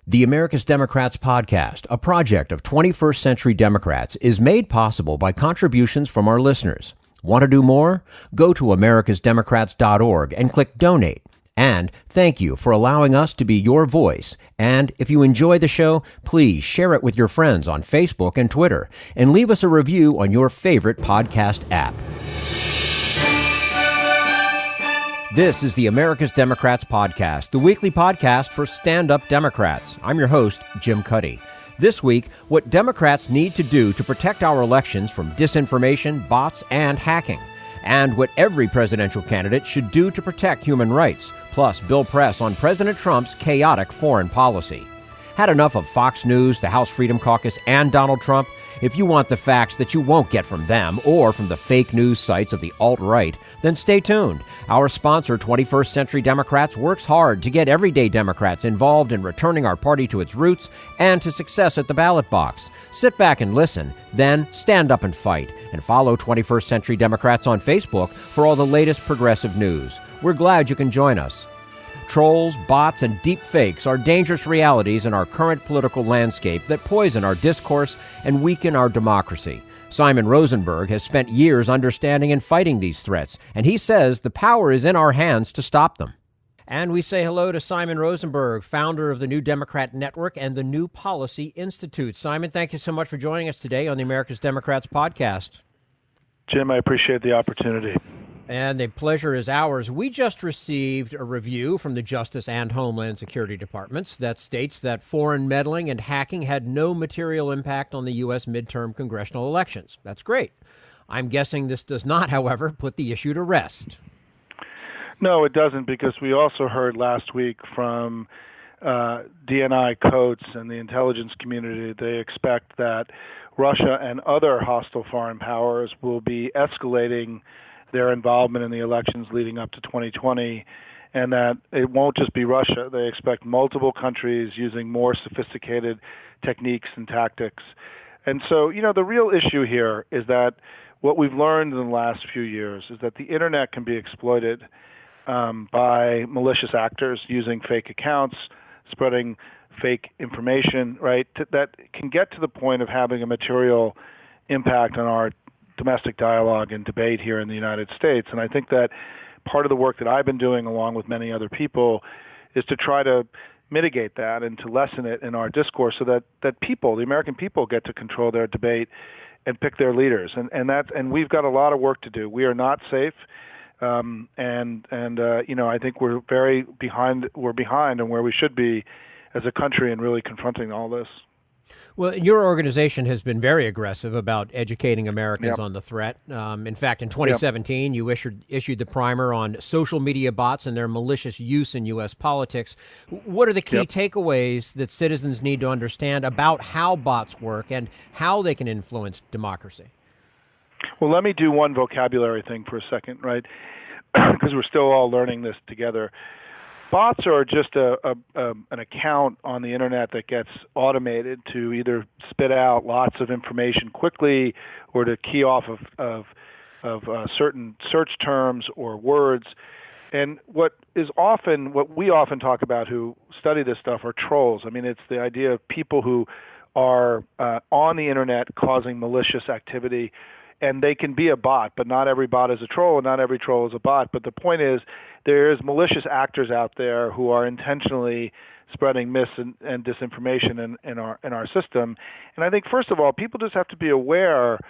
The America's Democrats podcast, a project of 21st Century Democrats, is made possible by contributions from our listeners. Want to do more? Go to americasdemocrats.org and click Donate. And thank you for allowing us to be your voice. And if you enjoy the show, please share it with your friends on Facebook and Twitter, and leave us a review on your favorite podcast app. This is the America's Democrats podcast, the weekly podcast for stand-up Democrats. I'm your host, Jim Cuddy. This week, what Democrats need to do to protect our elections from disinformation, bots, and hacking. And what every presidential candidate should do to protect human rights. Plus, Bill Press on President Trump's chaotic foreign policy. Had enough of Fox News, the House Freedom Caucus, and Donald Trump? If you want the facts that you won't get from them or from the fake news sites of the alt-right, then stay tuned. Our sponsor, 21st Century Democrats, works hard to get everyday Democrats involved in returning our party to its roots and to success at the ballot box. Sit back and listen, then stand up and fight. And follow 21st Century Democrats on Facebook for all the latest progressive news. We're glad you can join us. Trolls, bots, and deep fakes are dangerous realities in our current political landscape that poison our discourse and weaken our democracy. Simon Rosenberg has spent years understanding and fighting these threats, and he says the power is in our hands to stop them. And we say hello to Simon Rosenberg, founder of the New Democrat Network and the New Policy Institute. Simon, thank you so much for joining us today on the America's Democrats podcast. Jim, I appreciate the opportunity. And the pleasure is ours. We just received a review from the Justice and Homeland Security Departments that states that foreign meddling and hacking had no material impact on the U.S. midterm congressional elections. That's great. I'm guessing this does not, however, put the issue to rest. No, it doesn't, because we also heard last week from DNI Coats and the intelligence community. They expect that Russia and other hostile foreign powers will be escalating their involvement in the elections leading up to 2020, and that it won't just be Russia. They expect multiple countries using more sophisticated techniques and tactics. And so, the real issue here is that what we've learned in the last few years is that the internet can be exploited by malicious actors using fake accounts, spreading fake information, right, that can get to the point of having a material impact on our domestic dialogue and debate here in the United States. And I think that part of the work that I've been doing, along with many other people, is to try to mitigate that and to lessen it in our discourse so that people, the American people, get to control their debate and pick their leaders. And we've got a lot of work to do. We are not safe. I think we're very behind. We're behind on where we should be as a country in really confronting all this. Well, your organization has been very aggressive about educating Americans on the threat. In fact, in 2017, you issued the primer on social media bots and their malicious use in U.S. politics. What are the key takeaways that citizens need to understand about how bots work and how they can influence democracy? Well, let me do one vocabulary thing for a second, right? Because we're still all learning this together. Bots are just an account on the internet that gets automated to either spit out lots of information quickly or to key off of certain search terms or words. And what we often talk about who study this stuff are trolls. I mean, it's the idea of people who are on the internet causing malicious activity. And they can be a bot, but not every bot is a troll, and not every troll is a bot. But the point is, there's malicious actors out there who are intentionally spreading myths and disinformation in our system. And I think, first of all, people just have to be aware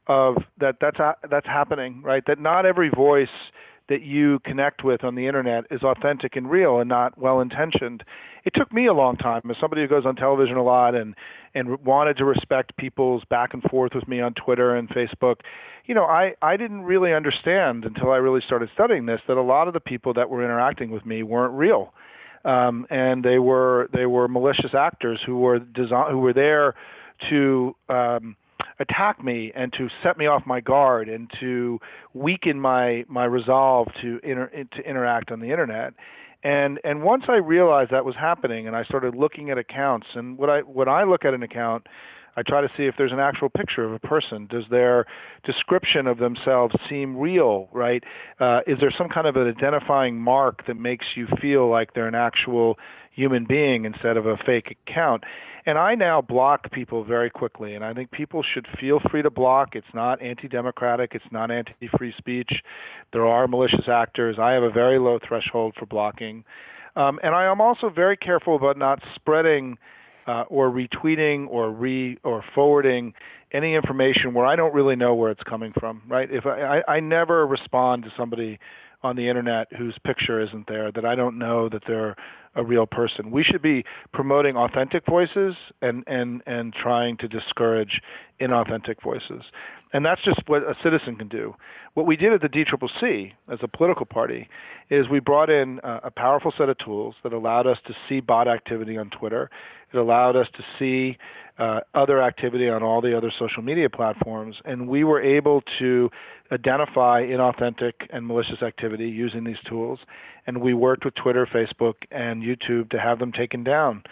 of that's happening, right? That not every voice that you connect with on the internet is authentic and real and not well-intentioned. It took me a long time, as somebody who goes on television a lot and wanted to respect people's back and forth with me on Twitter and Facebook. I didn't really understand until I really started studying this that a lot of the people that were interacting with me weren't real, and they were malicious actors who were there to attack me and to set me off my guard and to weaken my resolve to interact on the internet. And once I realized that was happening, and I started looking at accounts, and when I look at an account, I try to see if there's an actual picture of a person. Does their description of themselves seem real, right? Is there some kind of an identifying mark that makes you feel like they're an actual human being instead of a fake account? And I now block people very quickly, and I think people should feel free to block. It's not anti-democratic. It's not anti-free speech. There are malicious actors. I have a very low threshold for blocking. And I am also very careful about not spreading or retweeting or forwarding any information where I don't really know where it's coming from, right? If I never respond to somebody on the internet whose picture isn't there, that I don't know that they're a real person. We should be promoting authentic voices and trying to discourage inauthentic voices. And that's just what a citizen can do. What we did at the DCCC as a political party is we brought in a powerful set of tools that allowed us to see bot activity on Twitter. It allowed us to see other activity on all the other social media platforms, and we were able to identify inauthentic and malicious activity using these tools. And we worked with Twitter, Facebook, and YouTube to have them taken down.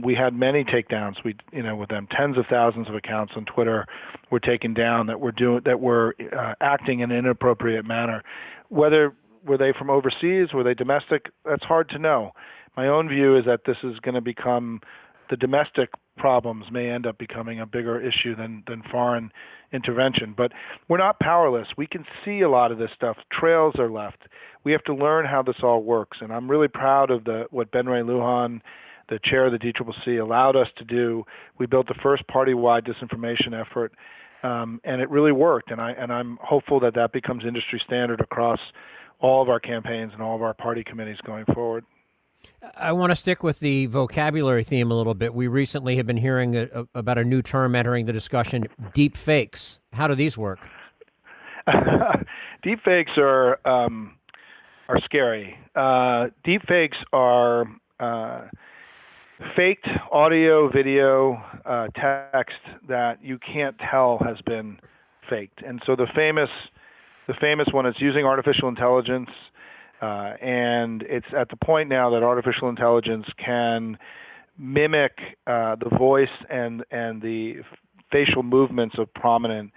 We had many takedowns. With them, tens of thousands of accounts on Twitter were taken down that were acting in an inappropriate manner. Were they from overseas? Were they domestic? That's hard to know. My own view is that this is going to become the domestic problems may end up becoming a bigger issue than foreign intervention. But we're not powerless. We can see a lot of this stuff. Trails are left. We have to learn how this all works. And I'm really proud of what Ben Ray Lujan, the chair of the DCCC, allowed us to do. We built the first party-wide disinformation effort, and it really worked. And I'm hopeful that becomes industry standard across all of our campaigns and all of our party committees going forward. I want to stick with the vocabulary theme a little bit. We recently have been hearing about a new term entering the discussion, deep fakes. How do these work? Deep fakes are scary. Deep fakes are faked audio, video, text that you can't tell has been faked. And so the famous one is using artificial intelligence. And it's at the point now that artificial intelligence can mimic the voice and the facial movements of prominent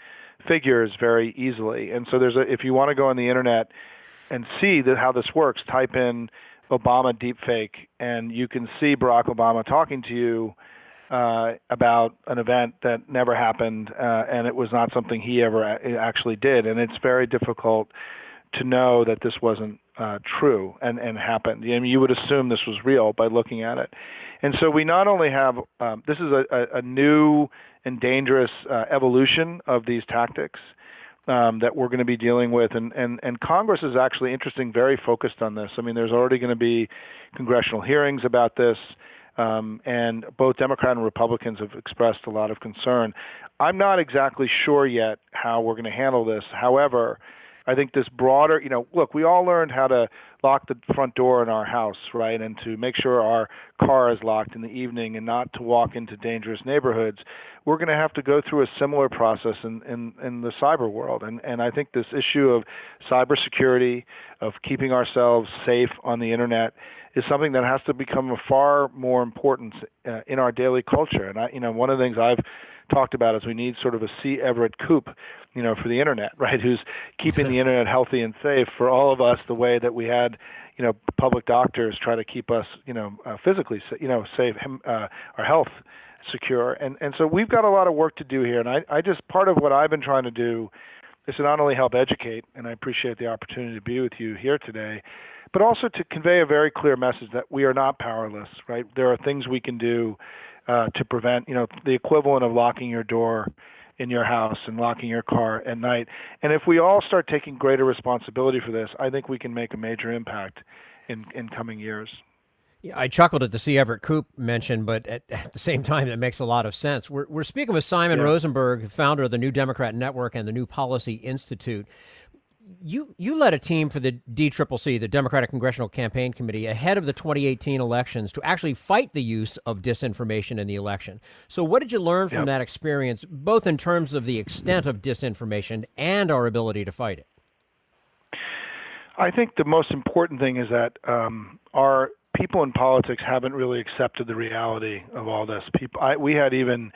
figures very easily. And so if you want to go on the internet and see how this works, type in Obama deepfake, and you can see Barack Obama talking to you about an event that never happened, and it was not something he ever actually did. And it's very difficult to know that this wasn't true and happened. I mean, you would assume this was real by looking at it. And so we not only have, this is a new and dangerous evolution of these tactics that we're going to be dealing with. And Congress is actually very focused on this. I mean, there's already going to be congressional hearings about this. And both Democrat and Republicans have expressed a lot of concern. I'm not exactly sure yet how we're going to handle this. However, I think this broader, look, we all learned how to lock the front door in our house, right, and to make sure our car is locked in the evening and not to walk into dangerous neighborhoods. We're going to have to go through a similar process in the cyber world. And I think this issue of cybersecurity, of keeping ourselves safe on the internet, is something that has to become a far more important in our daily culture. And one of the things I've talked about is we need sort of a C. Everett Koop, for the internet, right? Who's keeping the internet healthy and safe for all of us, the way that we had, public doctors try to keep us, physically, safe, our health secure. And so we've got a lot of work to do here. And I just, part of what I've been trying to do is to not only help educate, and I appreciate the opportunity to be with you here today, but also to convey a very clear message that we are not powerless, right? There are things we can do to prevent, the equivalent of locking your door in your house and locking your car at night. And if we all start taking greater responsibility for this, I think we can make a major impact in coming years. Yeah, I chuckled at the C. Everett Koop mention, but at the same time, it makes a lot of sense. We're speaking with Simon Rosenberg, founder of the New Democrat Network and the New Policy Institute. You led a team for the DCCC, the Democratic Congressional Campaign Committee, ahead of the 2018 elections to actually fight the use of disinformation in the election. So what did you learn from that experience, both in terms of the extent of disinformation and our ability to fight it? I think the most important thing is that our people in politics haven't really accepted the reality of all this. We had even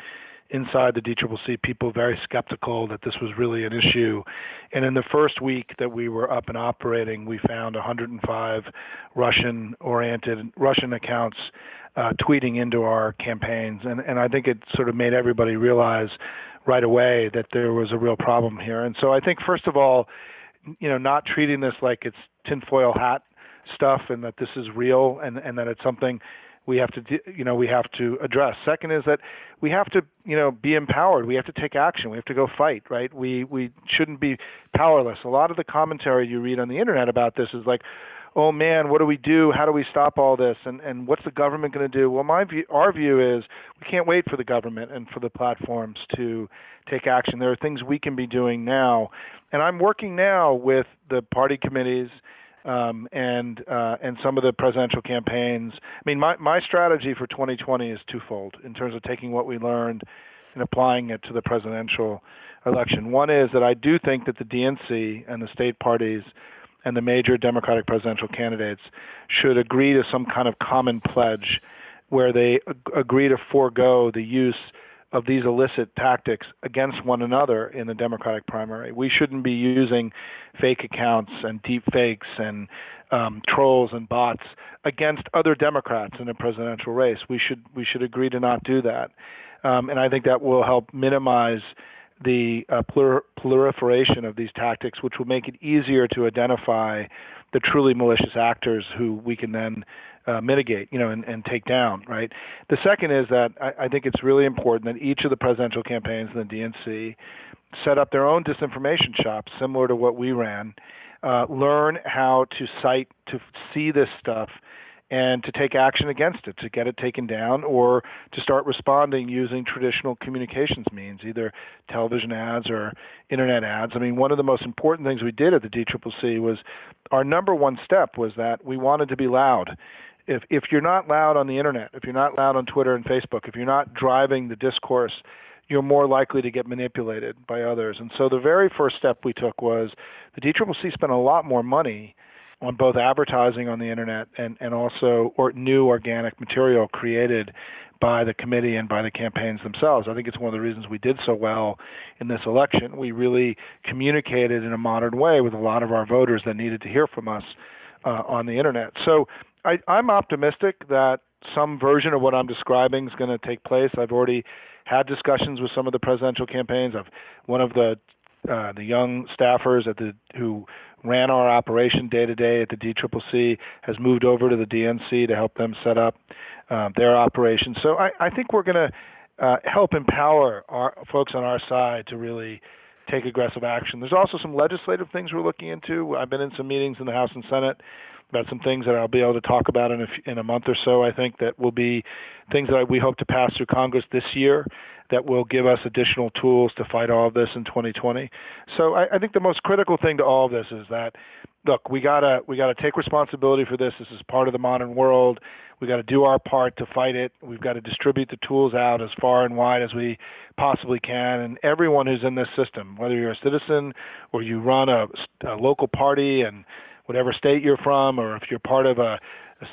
inside the DCCC, people very skeptical that this was really an issue. And in the first week that we were up and operating, we found 105 Russian accounts tweeting into our campaigns. And I think it sort of made everybody realize right away that there was a real problem here. And so I think, first of all, not treating this like it's tinfoil hat stuff and that this is real and that it's something we have to address. Second is that we have to, be empowered. We have to take action. We have to go fight, right? We shouldn't be powerless. A lot of the commentary you read on the internet about this is like, oh man, what do we do? How do we stop all this? And what's the government going to do? Well, our view is we can't wait for the government and for the platforms to take action. There are things we can be doing now. And I'm working now with the party committees and some of the presidential campaigns. I mean, my strategy for 2020 is twofold in terms of taking what we learned and applying it to the presidential election. One is that I do think that the DNC and the state parties and the major Democratic presidential candidates should agree to some kind of common pledge where they agree to forego the use of these illicit tactics against one another in the Democratic primary. We shouldn't be using fake accounts and deep fakes and trolls and bots against other Democrats in a presidential race. We should agree to not do that. And I think that will help minimize the proliferation of these tactics, which will make it easier to identify the truly malicious actors who we can then mitigate, and take down, right? The second is that I think it's really important that each of the presidential campaigns in the DNC set up their own disinformation shops, similar to what we ran, learn how to cite, to see this stuff, and to take action against it, to get it taken down, or to start responding using traditional communications means, either television ads or internet ads. I mean, one of the most important things we did at the DCCC was our number one step was that we wanted to be loud. If you're not loud on the internet, if you're not loud on Twitter and Facebook, if you're not driving the discourse, you're more likely to get manipulated by others. And so the very first step we took was the DCCC spent a lot more money on both advertising on the internet and also new organic material created by the committee and by the campaigns themselves. I think it's one of the reasons we did so well in this election. We really communicated in a modern way with a lot of our voters that needed to hear from us on the internet. So I'm optimistic that some version of what I'm describing is going to take place. I've already had discussions with some of the presidential campaigns. One of the young staffers who ran our operation day to day at the DCCC has moved over to the DNC to help them set up their operation. So I think we're going to help empower our folks on our side to really take aggressive action. There's also some legislative things we're looking into. I've been in some meetings in the House and Senate about some things that I'll be able to talk about in a month or so. I think that will be things that we hope to pass through Congress this year that will give us additional tools to fight all of this in 2020. So I think the most critical thing to all of this is that, look, we gotta take responsibility for this. This is part of the modern world. We got to do our part to fight it. We've got to distribute the tools out as far and wide as we possibly can. And everyone who's in this system, whether you're a citizen or you run a local party in whatever state you're from, or if you're part of a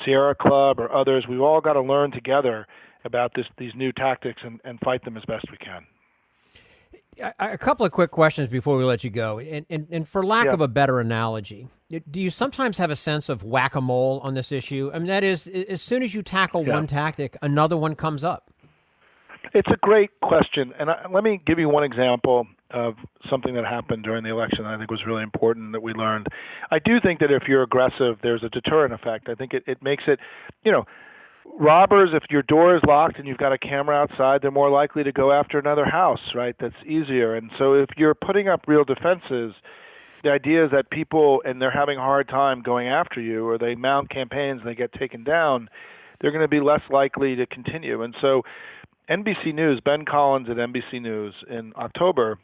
Sierra Club or others, we've all got to learn together about these new tactics and fight them as best we can. A couple of quick questions before we let you go. And for lack of a better analogy, do you sometimes have a sense of whack-a-mole on this issue? I mean, that is, as soon as you tackle one tactic, another one comes up. It's a great question. And let me give you one example of something that happened during the election that I think was really important that we learned. I do think that if you're aggressive, there's a deterrent effect. I think it makes it, robbers, if your door is locked and you've got a camera outside, they're more likely to go after another house, right? That's easier. And so if you're putting up real defenses, the idea is that people, and they're having a hard time going after you, or they mount campaigns and they get taken down, they're going to be less likely to continue. And so NBC News, Ben Collins at NBC News in October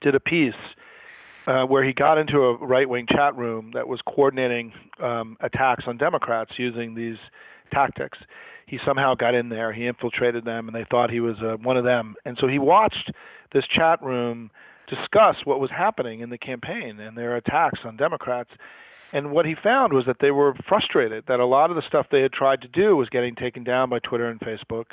did a piece where he got into a right-wing chat room that was coordinating attacks on Democrats using these tactics. He somehow got in there, he infiltrated them, and they thought he was one of them. And so he watched this chat room discuss what was happening in the campaign and their attacks on Democrats. And what he found was that they were frustrated that a lot of the stuff they had tried to do was getting taken down by Twitter and Facebook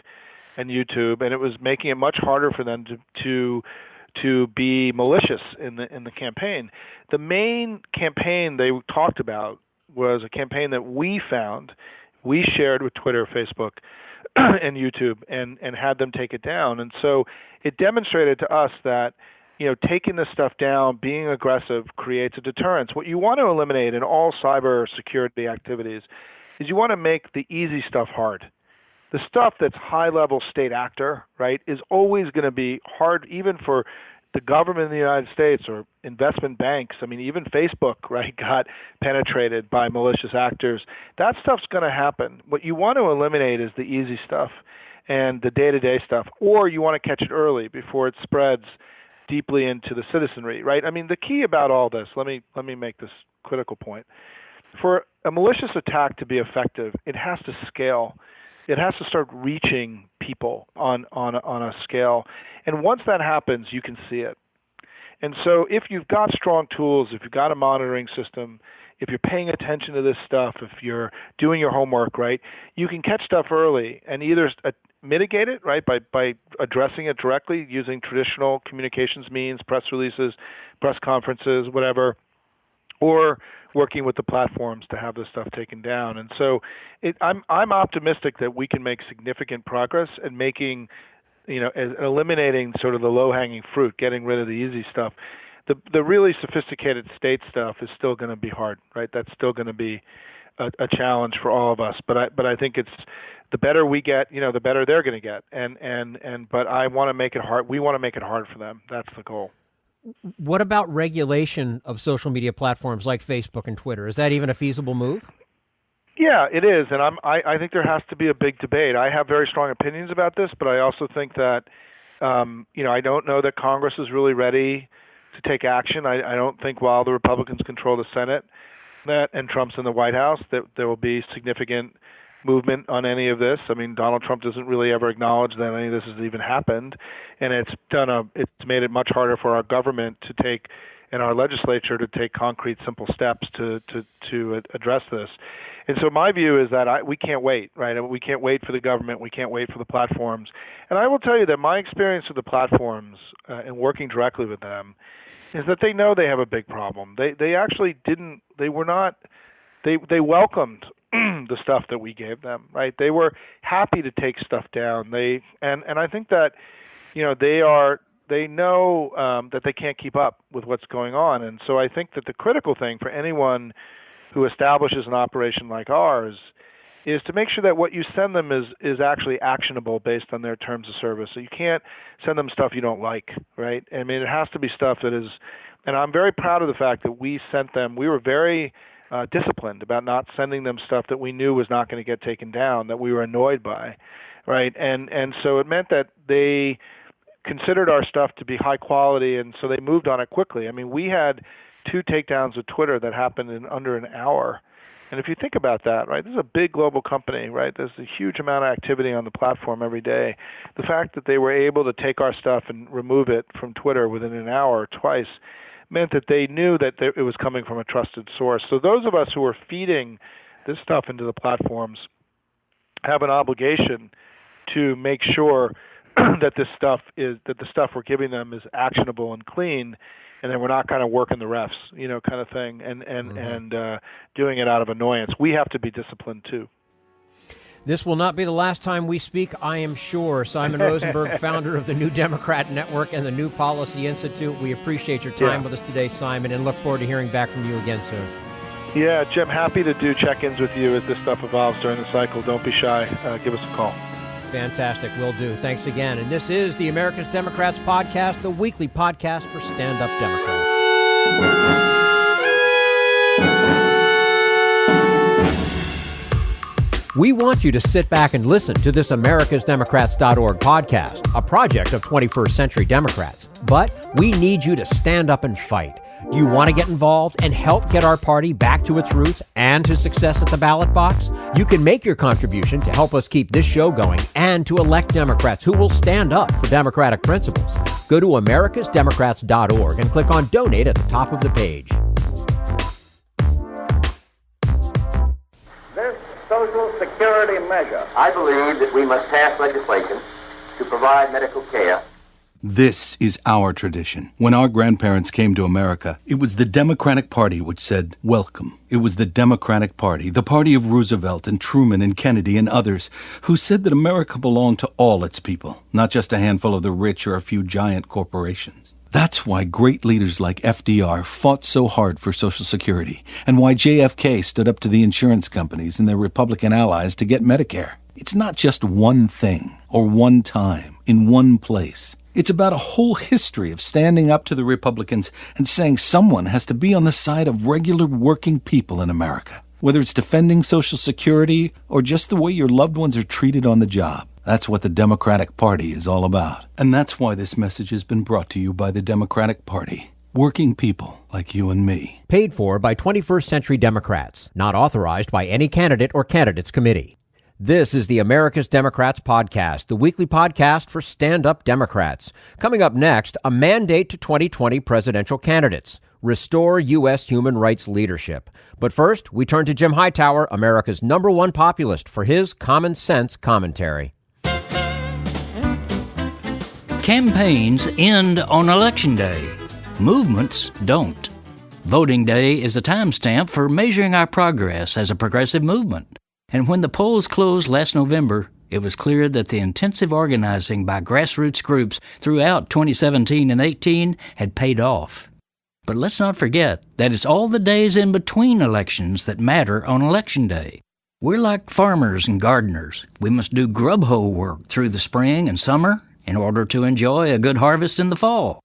and YouTube, and it was making it much harder for them to be malicious in the campaign. The main campaign they talked about was a campaign that we shared with Twitter, Facebook, and YouTube, and had them take it down. And so it demonstrated to us that taking this stuff down, being aggressive, creates a deterrence. What you want to eliminate in all cyber security activities is you want to make the easy stuff hard. The stuff that's high-level state actor, right, is always going to be hard, even for the government in the United States or investment banks. I mean, even Facebook, right, got penetrated by malicious actors. That stuff's going to happen. What you want to eliminate is the easy stuff and the day-to-day stuff, or you want to catch it early before it spreads deeply into the citizenry, right? I mean, the key about all this, let me make this critical point. For a malicious attack to be effective, it has to scale. It has to start reaching people on a scale. And once that happens, you can see it. And so if you've got strong tools, if you've got a monitoring system, if you're paying attention to this stuff, if you're doing your homework, right, you can catch stuff early and either mitigate it, right, by addressing it directly using traditional communications means, press releases, press conferences, whatever, or working with the platforms to have this stuff taken down. And so I'm optimistic that we can make significant progress in making, eliminating sort of the low-hanging fruit, getting rid of the easy stuff. The really sophisticated state stuff is still going to be hard, right? That's still going to be a challenge for all of us. But I think it's the better we get, the better they're going to get. But I want to make it hard. We want to make it hard for them. That's the goal. What about regulation of social media platforms like Facebook and Twitter? Is that even a feasible move? Yeah, it is, and I think there has to be a big debate. I have very strong opinions about this, but I also think that I don't know that Congress is really ready to take action. I don't think while the Republicans control the Senate and Trump's in the White House that there will be significant movement on any of this. I mean, Donald Trump doesn't really ever acknowledge that any of this has even happened, and it's made it much harder for our government to take and our legislature to take concrete, simple steps to address this. And so my view is that we can't wait, right? We can't wait for the government. We can't wait for the platforms. And I will tell you that my experience with the platforms and working directly with them is that they know they have a big problem. They actually didn't. They were not. They welcomed the stuff that we gave them, right? They were happy to take stuff down. And I think that they know that they can't keep up with what's going on. And so I think that the critical thing for anyone who establishes an operation like ours is to make sure that what you send them is actually actionable based on their terms of service. So you can't send them stuff you don't like, right? I mean, it has to be stuff that is, and I'm very proud of the fact that we were very disciplined about not sending them stuff that we knew was not going to get taken down, that we were annoyed by, right? And so it meant that they considered our stuff to be high quality, and so they moved on it quickly. I mean, we had 2 takedowns of Twitter that happened in under an hour. And if you think about that, right, this is a big global company, right? There's a huge amount of activity on the platform every day. The fact that they were able to take our stuff and remove it from Twitter within an hour twice meant that they knew that it was coming from a trusted source. So those of us who are feeding this stuff into the platforms have an obligation to make sure that the stuff we're giving them is actionable and clean, and then we're not kind of working the refs, kind of thing, and doing it out of annoyance. We have to be disciplined too. This will not be the last time we speak, I am sure. Simon Rosenberg, founder of the New Democrat Network and the New Policy Institute. We appreciate your time with us today, Simon, and look forward to hearing back from you again soon. Yeah, Jim, happy to do check-ins with you as this stuff evolves during the cycle. Don't be shy. Give us a call. Fantastic. Will do. Thanks again. And this is the America's Democrats Podcast, the weekly podcast for stand-up Democrats. We want you to sit back and listen to this americasdemocrats.org podcast, a project of 21st Century Democrats. But we need you to stand up and fight. Do you want to get involved and help get our party back to its roots and to success at the ballot box? You can make your contribution to help us keep this show going and to elect Democrats who will stand up for democratic principles. Go to americasdemocrats.org and click on Donate at the top of the page. Social Security measure. I believe that we must pass legislation to provide medical care. This is our tradition. When our grandparents came to America, it was the Democratic Party which said, welcome. It was the Democratic Party, the party of Roosevelt and Truman and Kennedy and others, who said that America belonged to all its people, not just a handful of the rich or a few giant corporations. That's why great leaders like FDR fought so hard for Social Security, and why JFK stood up to the insurance companies and their Republican allies to get Medicare. It's not just one thing, or one time, in one place. It's about a whole history of standing up to the Republicans and saying someone has to be on the side of regular working people in America, whether it's defending Social Security or just the way your loved ones are treated on the job. That's what the Democratic Party is all about. And that's why this message has been brought to you by the Democratic Party. Working people like you and me. Paid for by 21st Century Democrats. Not authorized by any candidate or candidates committee. This is the America's Democrats podcast, the weekly podcast for stand-up Democrats. Coming up next, a mandate to 2020 presidential candidates. Restore U.S. human rights leadership. But first, we turn to Jim Hightower, America's #1 populist, for his common sense commentary. Campaigns end on Election Day. Movements don't. Voting Day is a timestamp for measuring our progress as a progressive movement. And when the polls closed last November, it was clear that the intensive organizing by grassroots groups throughout 2017 and 18 had paid off. But let's not forget that it's all the days in between elections that matter on Election Day. We're like farmers and gardeners. We must do grub hole work through the spring and summer in order to enjoy a good harvest in the fall.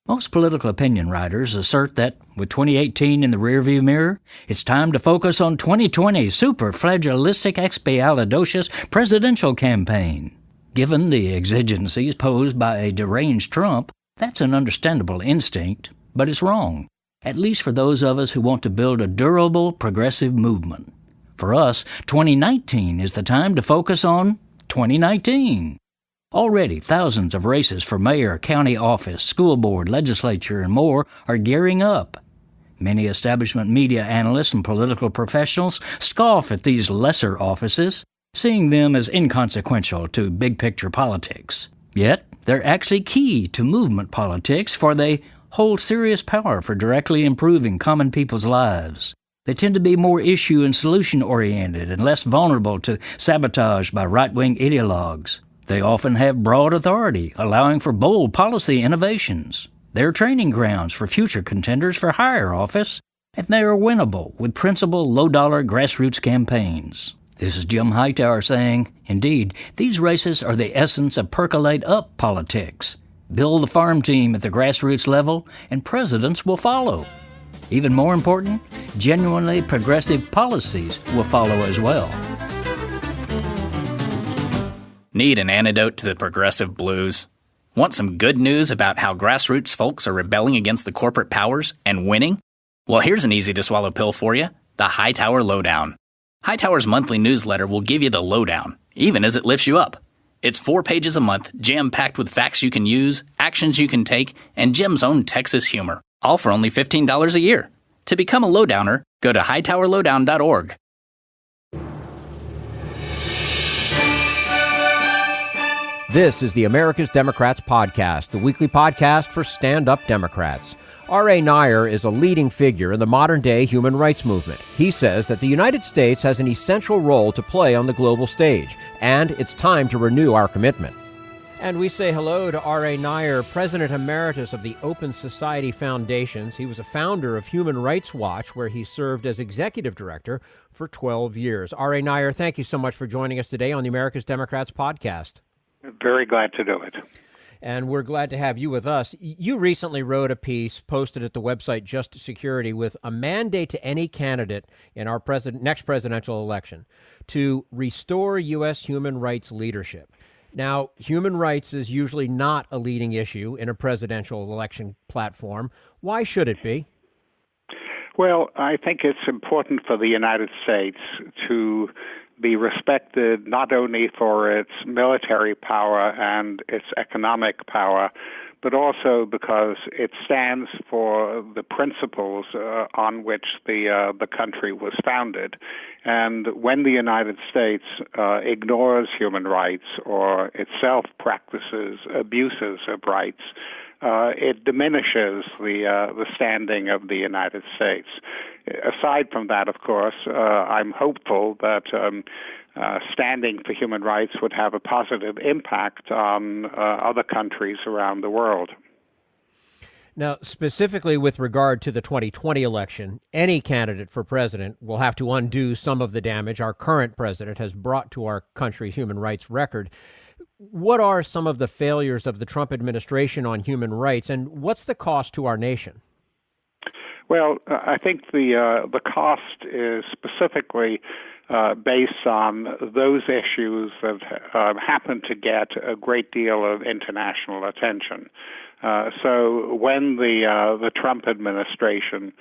Most political opinion writers assert that, with 2018 in the rearview mirror, it's time to focus on 2020's superflagellistic-expialidocious presidential campaign. Given the exigencies posed by a deranged Trump, that's an understandable instinct, but it's wrong, at least for those of us who want to build a durable, progressive movement. For us, 2019 is the time to focus on 2019. Already, thousands of races for mayor, county office, school board, legislature, and more are gearing up. Many establishment media analysts and political professionals scoff at these lesser offices, seeing them as inconsequential to big-picture politics. Yet, they're actually key to movement politics, for they hold serious power for directly improving common people's lives. They tend to be more issue and solution-oriented and less vulnerable to sabotage by right-wing ideologues. They often have broad authority, allowing for bold policy innovations. They're training grounds for future contenders for higher office, and they are winnable with principled, low-dollar grassroots campaigns. This is Jim Hightower saying, indeed, these races are the essence of percolate-up politics. Build the farm team at the grassroots level, and presidents will follow. Even more important, genuinely progressive policies will follow as well. Need an antidote to the progressive blues? Want some good news about how grassroots folks are rebelling against the corporate powers and winning? Well, here's an easy-to-swallow pill for you, the Hightower Lowdown. Hightower's monthly newsletter will give you the lowdown, even as it lifts you up. It's 4 pages a month, jam-packed with facts you can use, actions you can take, and Jim's own Texas humor, all for only $15 a year. To become a lowdowner, go to hightowerlowdown.org. This is the America's Democrats podcast, the weekly podcast for stand-up Democrats. Aryeh Neier is a leading figure in the modern-day human rights movement. He says that the United States has an essential role to play on the global stage, and it's time to renew our commitment. And we say hello to Aryeh Neier, President Emeritus of the Open Society Foundations. He was a founder of Human Rights Watch, where he served as executive director for 12 years. Aryeh Neier, thank you so much for joining us today on the America's Democrats podcast. Very glad to do it. And we're glad to have you with us. You recently wrote a piece posted at the website Just Security with a mandate to any candidate in our next presidential election to restore U.S. human rights leadership. Now, human rights is usually not a leading issue in a presidential election platform. Why should it be? Well, I think it's important for the United States to be respected not only for its military power and its economic power, but also because it stands for the principles on which the country was founded. And when the United States ignores human rights or itself practices abuses of rights, it diminishes the standing of the United States. Aside from that, of course, I'm hopeful that standing for human rights would have a positive impact on other countries around the world. Now, specifically with regard to the 2020 election, any candidate for president will have to undo some of the damage our current president has brought to our country's human rights record. What are some of the failures of the Trump administration on human rights, and what's the cost to our nation? Well, I think the cost is specifically based on those issues that happen to get a great deal of international attention. So when the Trump administration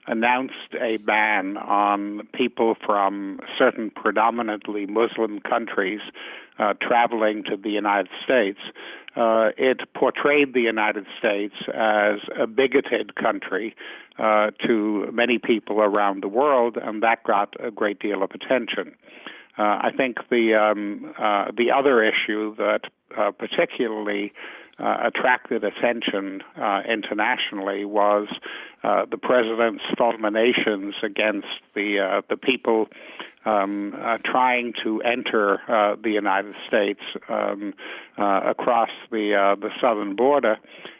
announced a ban on people from certain predominantly Muslim countries traveling to the United States, it portrayed the United States as a bigoted country to many people around the world, and that got a great deal of attention. I think the other issue that particularly attracted attention internationally was the president's fulminations against the people trying to enter the United States across the southern border,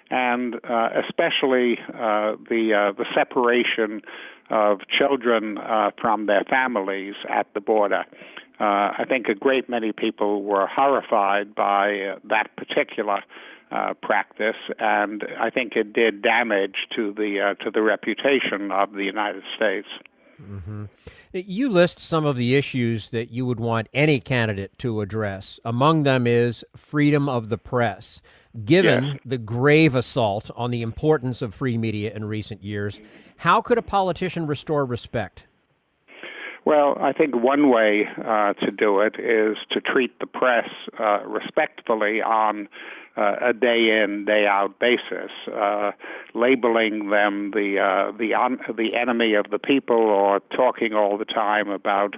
and especially the separation of children from their families at the border. I think a great many people were horrified by that particular practice, and I think it did damage to the reputation of the United States. Mm-hmm. You list some of the issues that you would want any candidate to address. Among them is freedom of the press. Given the grave assault on the importance of free media in recent years, how could a politician restore respect? Well, I think one way to do it is to treat the press respectfully on a day-in, day-out basis, labeling them the enemy of the people or talking all the time about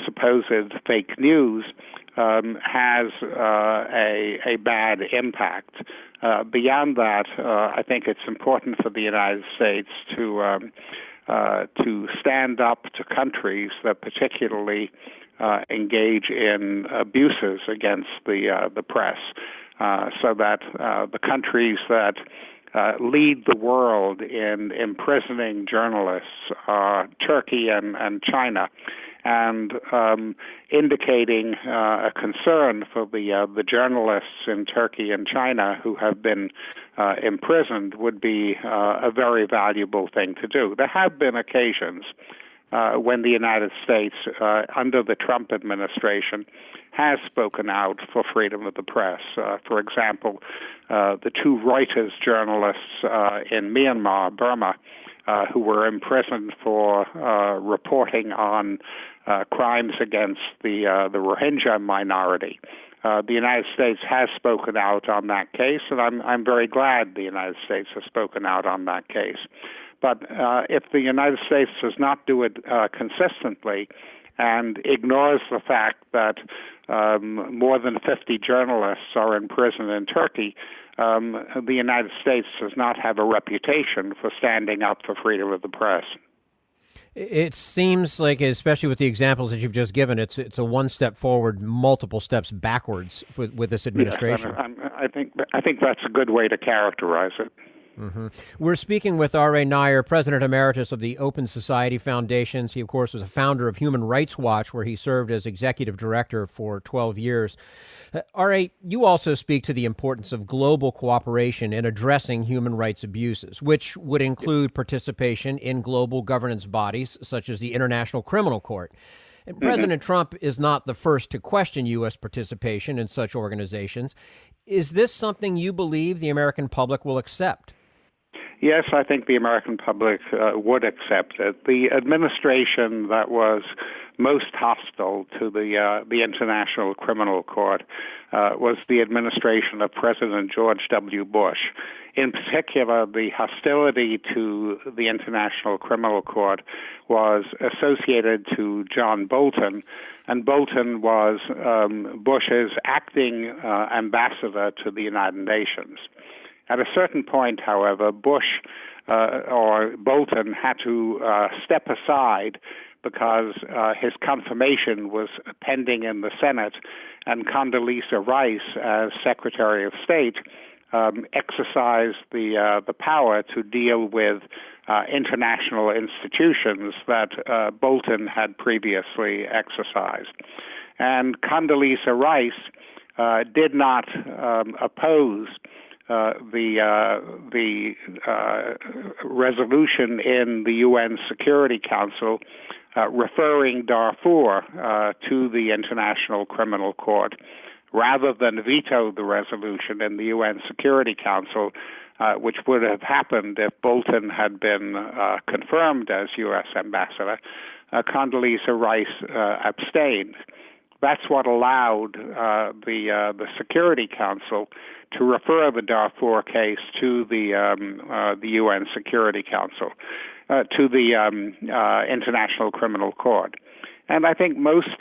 supposed fake news has a bad impact. Beyond that, I think it's important for the United States to stand up to countries that particularly engage in abuses against the press, so that the countries that lead the world in imprisoning journalists are Turkey and China, and indicating a concern for the journalists in Turkey and China who have been imprisoned would be a very valuable thing to do. There have been occasions when the United States, under the Trump administration, has spoken out for freedom of the press. For example, the two Reuters journalists in Myanmar, Burma, who were imprisoned for reporting on crimes against the Rohingya minority. The United States has spoken out on that case, and I'm very glad the United States has spoken out on that case. But if the United States does not do it consistently and ignores the fact that more than 50 journalists are in prison in Turkey, the United States does not have a reputation for standing up for freedom of the press. It seems like, especially with the examples that you've just given, it's a one step forward, multiple steps backwards with this administration. Yes, I think that's a good way to characterize it. Mm-hmm. We're speaking with Aryeh Neier, President Emeritus of the Open Society Foundations. He, of course, was a founder of Human Rights Watch, where he served as executive director for 12 years. Aryeh, you also speak to the importance of global cooperation in addressing human rights abuses, which would include participation in global governance bodies such as the International Criminal Court. And President Trump is not the first to question U.S. participation in such organizations. Is this something you believe the American public will accept? Yes, I think the American public would accept it. The administration that was most hostile to the International Criminal Court was the administration of President George W. Bush. In particular, the hostility to the International Criminal Court was associated to John Bolton, and Bolton was Bush's acting ambassador to the United Nations. At a certain point, however, Bush or Bolton had to step aside because his confirmation was pending in the Senate, and Condoleezza Rice, as Secretary of State, exercised the power to deal with international institutions that Bolton had previously exercised. And Condoleezza Rice did not oppose the resolution in the UN Security Council referring Darfur to the International Criminal Court, rather than veto the resolution in the UN Security Council, which would have happened if Bolton had been confirmed as U.S. ambassador. Condoleezza Rice abstained. That's what allowed the Security Council to refer the Darfur case to the UN Security Council, to the International Criminal Court. And I think most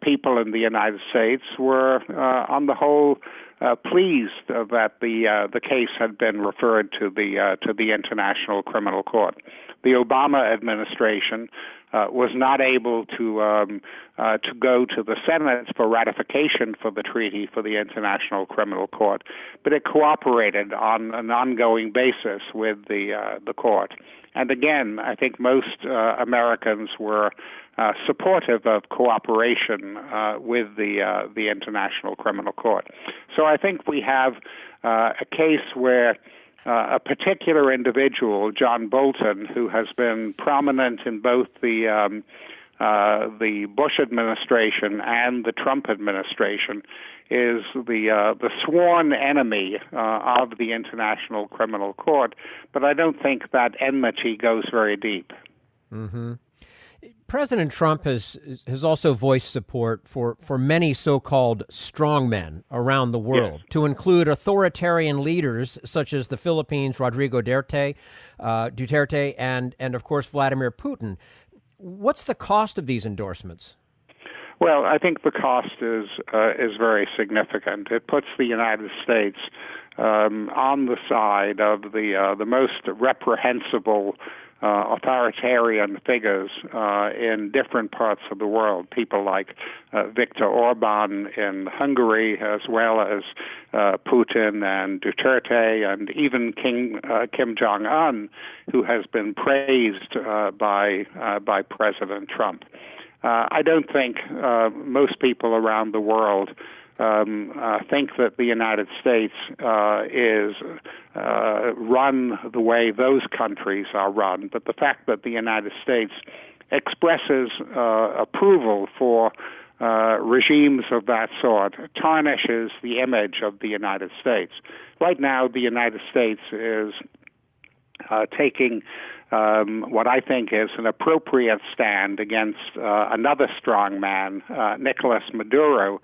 people in the United States were, on the whole, pleased that the case had been referred to the International Criminal Court. The Obama administration was not able to go to the Senate for ratification for the treaty for the International Criminal Court, but it cooperated on an ongoing basis with the court. And again, I think most Americans were supportive of cooperation with the International Criminal Court. So I think we have a case where a particular individual, John Bolton, who has been prominent in both the Bush administration and the Trump administration, is the sworn enemy of the International Criminal Court. But I don't think that enmity goes very deep. Mm-hmm. President Trump has also voiced support for many so-called strongmen around the world, yes, to include authoritarian leaders such as the Philippines' Rodrigo Duterte, and of course Vladimir Putin. What's the cost of these endorsements? Well, I think the cost is very significant. It puts the United States on the side of the most reprehensible authoritarian figures in different parts of the world, people like Viktor Orban in Hungary, as well as Putin and Duterte, and even Kim Jong-un, who has been praised by President Trump. I don't think most people around the world think that the United States is run the way those countries are run, but the fact that the United States expresses approval for regimes of that sort tarnishes the image of the United States. Right now, the United States is taking what I think is an appropriate stand against another strong man, Nicolas Maduro,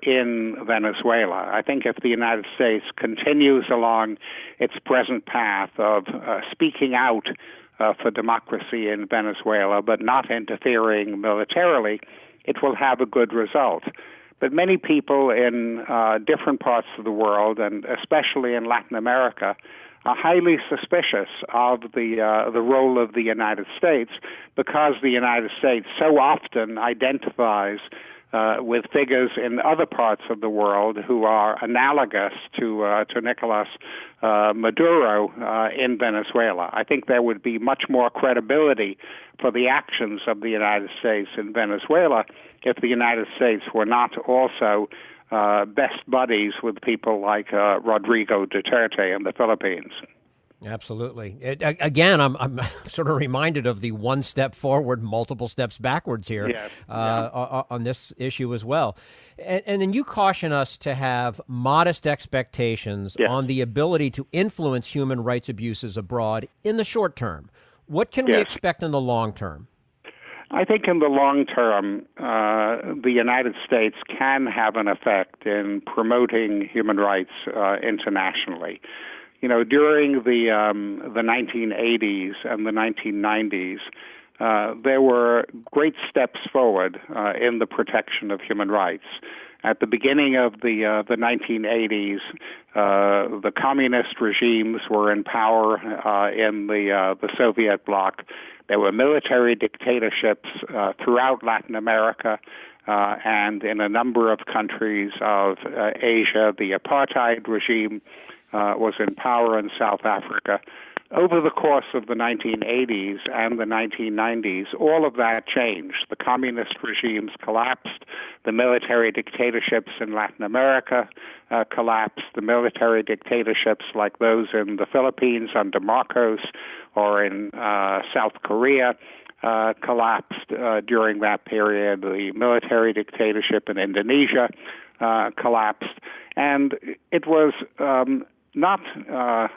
in Venezuela. I think if the United States continues along its present path of speaking out for democracy in Venezuela, but not interfering militarily, it will have a good result. But many people in different parts of the world, and especially in Latin America, are highly suspicious of the role of the United States, because the United States so often identifies with figures in other parts of the world who are analogous to Nicolas Maduro in Venezuela. I think there would be much more credibility for the actions of the United States in Venezuela if the United States were not also best buddies with people like Rodrigo Duterte in the Philippines. Absolutely. Again, I'm sort of reminded of the one step forward, multiple steps backwards here, yes, on this issue as well. And then you caution us to have modest expectations, yes, on the ability to influence human rights abuses abroad in the short term. What can, yes, we expect in the long term? I think in the long term, the United States can have an effect in promoting human rights internationally. You know, during the 1980s and the 1990s, there were great steps forward in the protection of human rights. At the beginning of the 1980s, the communist regimes were in power in the Soviet bloc. There were military dictatorships throughout Latin America and in a number of countries of Asia. The apartheid regime was in power in South Africa. Over the course of the 1980s and the 1990s, all of that changed. The communist regimes collapsed. The military dictatorships in Latin America collapsed. The military dictatorships like those in the Philippines under Marcos or in South Korea collapsed during that period. The military dictatorship in Indonesia collapsed. And it was not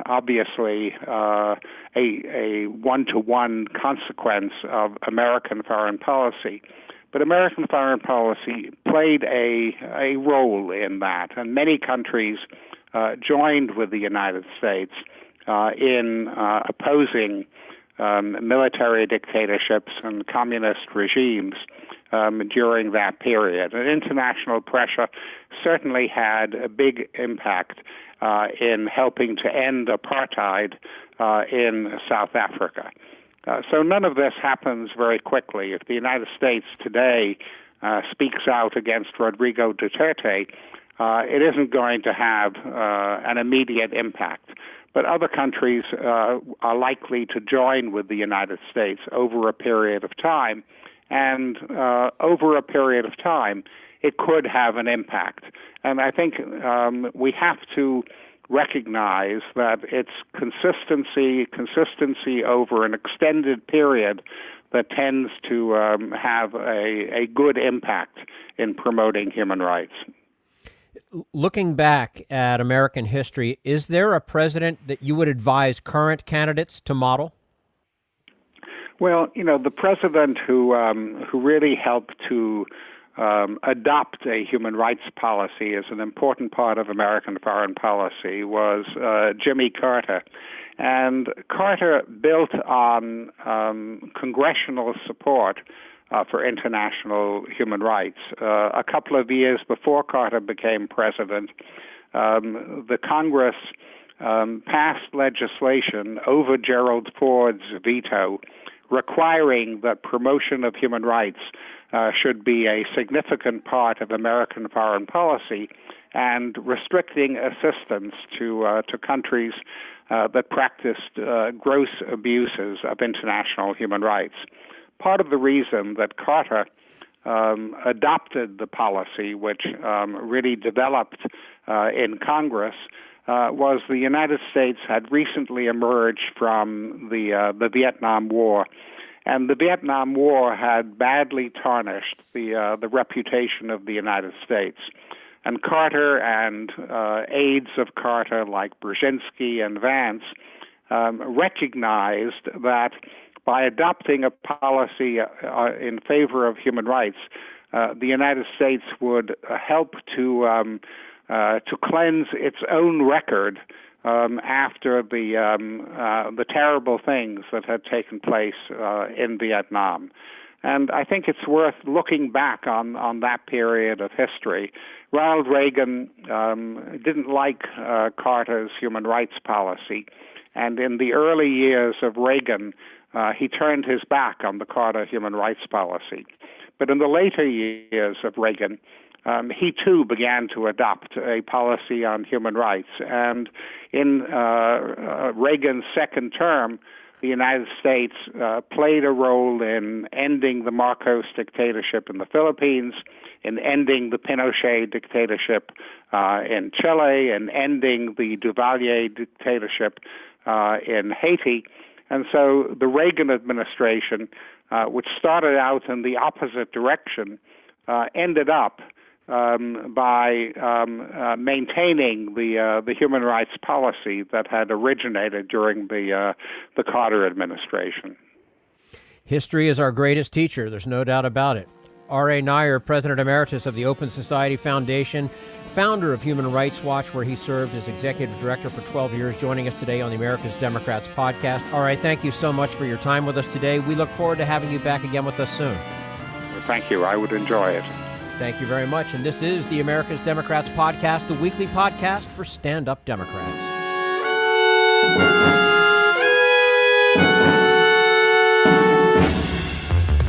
obviously a one-to-one consequence of American foreign policy, but American foreign policy played a role in that, and many countries joined with the United States in opposing military dictatorships and communist regimes during that period. And international pressure certainly had a big impact in helping to end apartheid in South Africa. So none of this happens very quickly. If the United States today speaks out against Rodrigo Duterte, it isn't going to have an immediate impact. But other countries are likely to join with the United States over a period of time, and over a period of time, it could have an impact. And I think we have to recognize that it's consistency over an extended period that tends to have a good impact in promoting human rights. Looking back at American history, is there a president that you would advise current candidates to model? Well, you know, the president who really helped to adopt a human rights policy as an important part of American foreign policy was Jimmy Carter. And Carter built on congressional support for international human rights. A couple of years before Carter became president, the Congress passed legislation over Gerald Ford's veto requiring that promotion of human rights should be a significant part of American foreign policy and restricting assistance to countries that practiced gross abuses of international human rights. Part of the reason that Carter adopted the policy, which really developed in Congress, was the United States had recently emerged from the Vietnam War, and the Vietnam War had badly tarnished the reputation of the United States. And Carter and aides of Carter like Brzezinski and Vance recognized that by adopting a policy in favor of human rights, the United States would help to cleanse its own record after the terrible things that had taken place in Vietnam. And I think it's worth looking back on that period of history. Ronald Reagan didn't like Carter's human rights policy, and in the early years of Reagan, he turned his back on the Carter human rights policy. But in the later years of Reagan, he too began to adopt a policy on human rights. And in Reagan's second term, the United States played a role in ending the Marcos dictatorship in the Philippines, in ending the Pinochet dictatorship in Chile, and ending the Duvalier dictatorship in Haiti. And so the Reagan administration, which started out in the opposite direction, ended up by maintaining the human rights policy that had originated during the Carter administration. History is our greatest teacher, there's no doubt about it. Aryeh Neier, President Emeritus of the Open Society Foundation, founder of Human Rights Watch, where he served as Executive Director for 12 years, joining us today on the America's Democrats podcast. Aryeh, thank you so much for your time with us today. We look forward to having you back again with us soon. Well, thank you. I would enjoy it. Thank you very much. And this is the America's Democrats podcast, the weekly podcast for stand-up Democrats.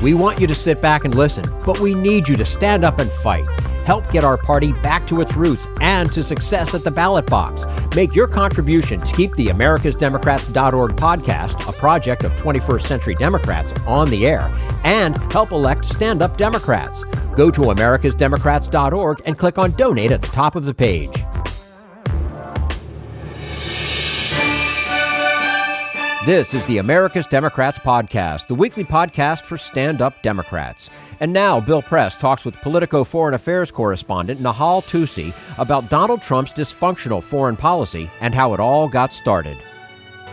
We want you to sit back and listen, but we need you to stand up and fight. Help get our party back to its roots and to success at the ballot box. Make your contribution to keep the americasdemocrats.org podcast, a project of 21st Century Democrats, on the air, and help elect stand-up Democrats. Go to americasdemocrats.org and click on Donate at the top of the page. This is the America's Democrats podcast, the weekly podcast for stand-up Democrats. And now, Bill Press talks with Politico Foreign Affairs correspondent Nahal Tusi about Donald Trump's dysfunctional foreign policy and how it all got started.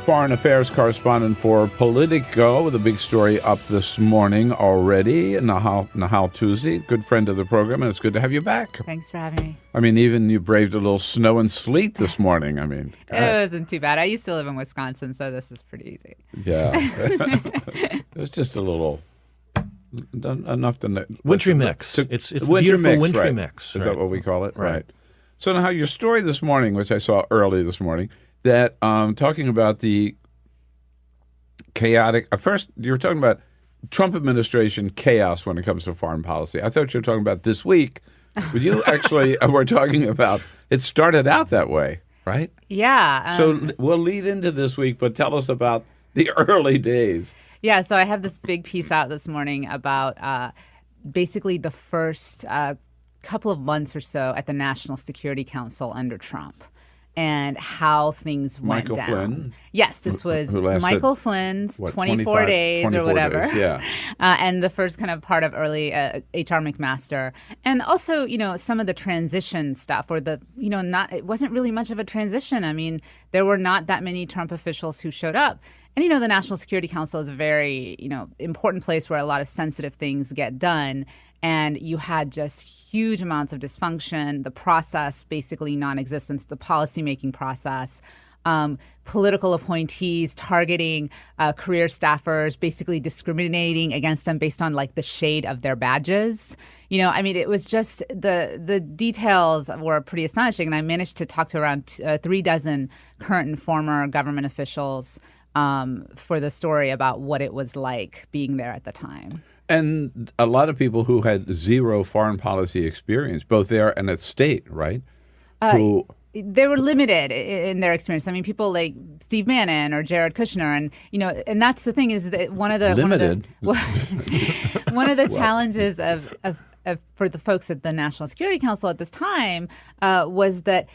Foreign Affairs correspondent for Politico with a big story up this morning already. Nahal Tusi, good friend of the program, and it's good to have you back. Thanks for having me. I mean, even you braved a little snow and sleet this morning. I mean, it wasn't too bad. I used to live in Wisconsin, so this is pretty easy. Yeah. It was just a little... enough to... Wintry mix. It's the winter beautiful mix, wintry right. mix. Is that what we call it? Right. So now your story this morning, which I saw early this morning, that talking about the chaotic... First, you were talking about Trump administration chaos when it comes to foreign policy. I thought you were talking about this week, but you actually were talking about... It started out that way, right? Yeah. So we'll lead into this week, but tell us about the early days. Yeah, so I have this big piece out this morning about basically the first couple of months or so at the National Security Council under Trump and how things went down. Michael Flynn? Yes, this was Michael Flynn's 24 days or whatever. Days, yeah. And the first kind of part of early H.R. McMaster. And also, some of the transition stuff or it wasn't really much of a transition. I mean, there were not that many Trump officials who showed up. And, the National Security Council is a very, important place where a lot of sensitive things get done. And you had just huge amounts of dysfunction, the process basically non-existence, the policymaking process, political appointees targeting career staffers, basically discriminating against them based on the shade of their badges. It was just the details were pretty astonishing. And I managed to talk to around 36 current and former government officials for the story about what it was like being there at the time. And a lot of people who had zero foreign policy experience, both there and at state, right? They were limited in their experience. I mean, people like Steve Bannon or Jared Kushner, and and that's the thing is that one of the challenges of for the folks at the National Security Council at this time was that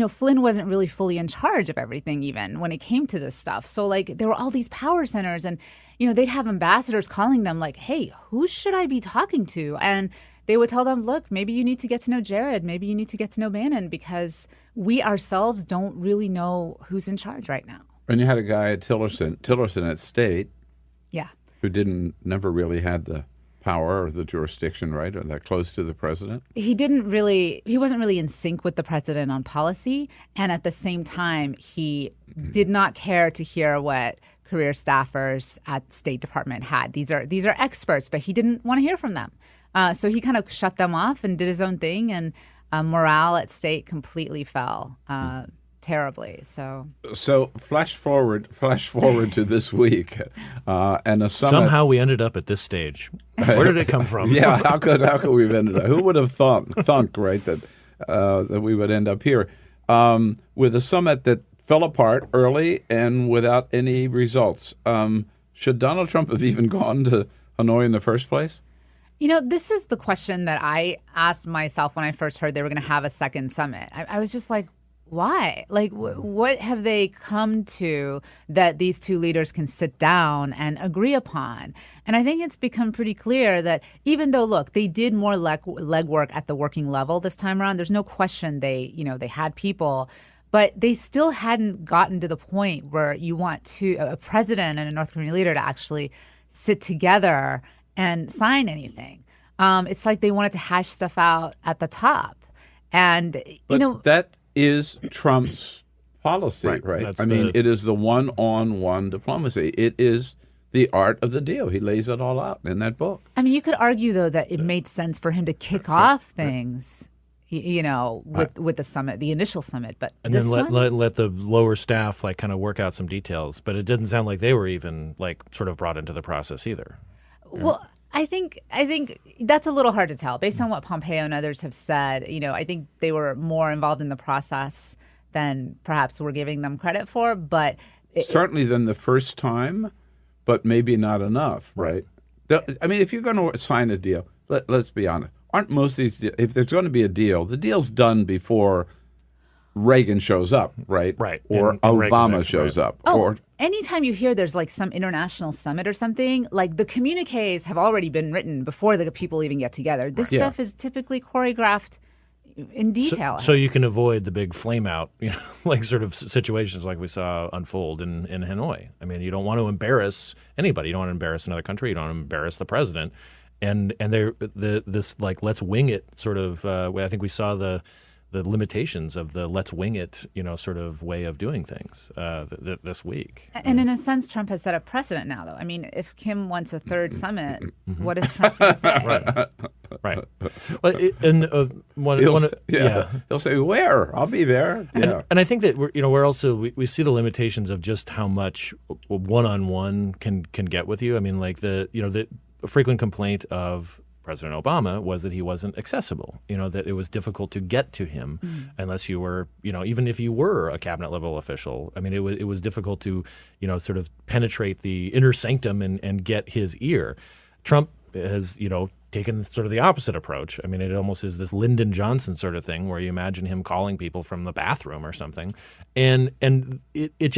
Flynn wasn't really fully in charge of everything even when it came to this stuff. So there were all these power centers and, they'd have ambassadors calling them hey, who should I be talking to? And they would tell them, look, maybe you need to get to know Jared. Maybe you need to get to know Bannon because we ourselves don't really know who's in charge right now. And you had a guy at Tillerson at State. Yeah. Who never really had the power or the jurisdiction, right, or that close to the president? He wasn't really in sync with the president on policy. And at the same time, he did not care to hear what career staffers at State Department had. These are experts, but he didn't want to hear from them. So he kind of shut them off and did his own thing. And morale at State completely fell terribly. So flash forward to this week, and a summit. Somehow we ended up at this stage. Where did it come from? Yeah, how could we have ended up? Who would have thunk right that we would end up here with a summit that fell apart early and without any results? Should Donald Trump have even gone to Hanoi in the first place? This is the question that I asked myself when I first heard they were going to have a second summit. I was just like, why? What have they come to that these two leaders can sit down and agree upon? And I think it's become pretty clear that even though, look, they did more legwork at the working level this time around, there's no question they had people, but they still hadn't gotten to the point where you want a president and a North Korean leader to actually sit together and sign anything. It's like they wanted to hash stuff out at the top. And, that is Trump's policy, right? I mean, it is the one-on-one diplomacy. It is the art of the deal. He lays it all out in that book. I mean, you could argue, though, that it made sense for him to kick off things, with the summit, the initial summit. But and then let the lower staff kind of work out some details. But it didn't sound like they were even sort of brought into the process either. Well, I think that's a little hard to tell based on what Pompeo and others have said. I think they were more involved in the process than perhaps we're giving them credit for. But certainly than the first time. But maybe not enough, right? I mean, if you're going to sign a deal, let's be honest. Aren't most of these deals, if there's going to be a deal, the deal's done before Reagan shows up, right? Right. Or Obama shows up. Or anytime you hear there's some international summit or something, the communiques have already been written before the people even get together. This stuff is typically choreographed in detail. So you can avoid the big flame out, sort of situations like we saw unfold in Hanoi. I mean, you don't want to embarrass anybody. You don't want to embarrass another country. You don't want to embarrass the president. And this let's wing it sort of. I think we saw the limitations of the let's wing it, sort of way of doing things this week. And in a sense, Trump has set a precedent now, though. I mean, if Kim wants a third summit, what is Trump going to say? Right. Well, he'll say, "Where? I'll be there." Yeah. And I think that we're also we see the limitations of just how much one-on-one can get with you. I mean, the frequent complaint of President Obama was that he wasn't accessible, that it was difficult to get to him unless you were, even if you were a cabinet level official. I mean, it was difficult to, sort of penetrate the inner sanctum and get his ear. Trump has, taken sort of the opposite approach. I mean, it almost is this Lyndon Johnson sort of thing where you imagine him calling people from the bathroom or something. And it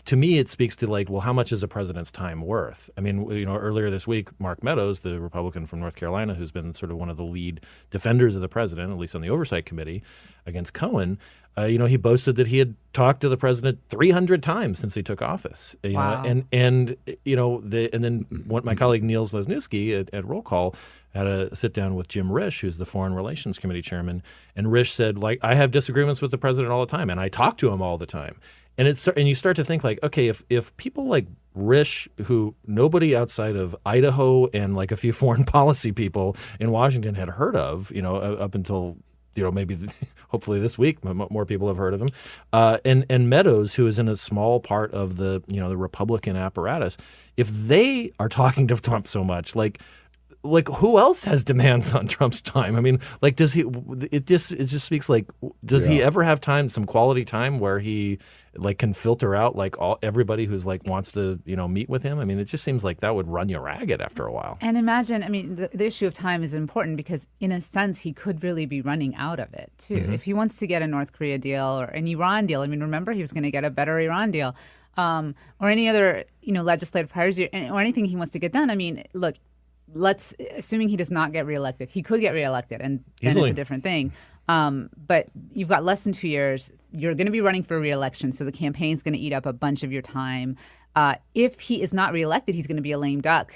to me, it speaks to well, how much is a president's time worth? I mean, earlier this week, Mark Meadows, the Republican from North Carolina, who's been sort of one of the lead defenders of the president, at least on the Oversight Committee against Cohen, he boasted that he had talked to the president 300 times since he took office. Wow. And then my colleague Niels Lesniewski at Roll Call had a sit down with Jim Risch, who's the Foreign Relations Committee chairman, and Risch said, I have disagreements with the president all the time, and I talk to him all the time. And you start to think okay, if people like Risch, who nobody outside of Idaho and a few foreign policy people in Washington had heard of, up until maybe hopefully this week more people have heard of him, and Meadows, who is in a small part of the the Republican apparatus, if they are talking to Trump so much, who else has demands on Trump's time? I mean, does he? It just speaks does he ever have some quality time where he can filter out everybody who's wants to meet with him? I mean, it just seems like that would run you ragged after a while. And imagine, I mean, the issue of time is important because in a sense he could really be running out of it too. If he wants to get a North Korea deal or an Iran deal, I mean, remember he was going to get a better Iran deal, or any other legislative priorities or anything he wants to get done. I mean, look. Assuming he does not get reelected, he could get reelected, and then it's a different thing. But you've got less than 2 years. You're going to be running for reelection, so the campaign's going to eat up a bunch of your time. If he is not reelected, he's going to be a lame duck,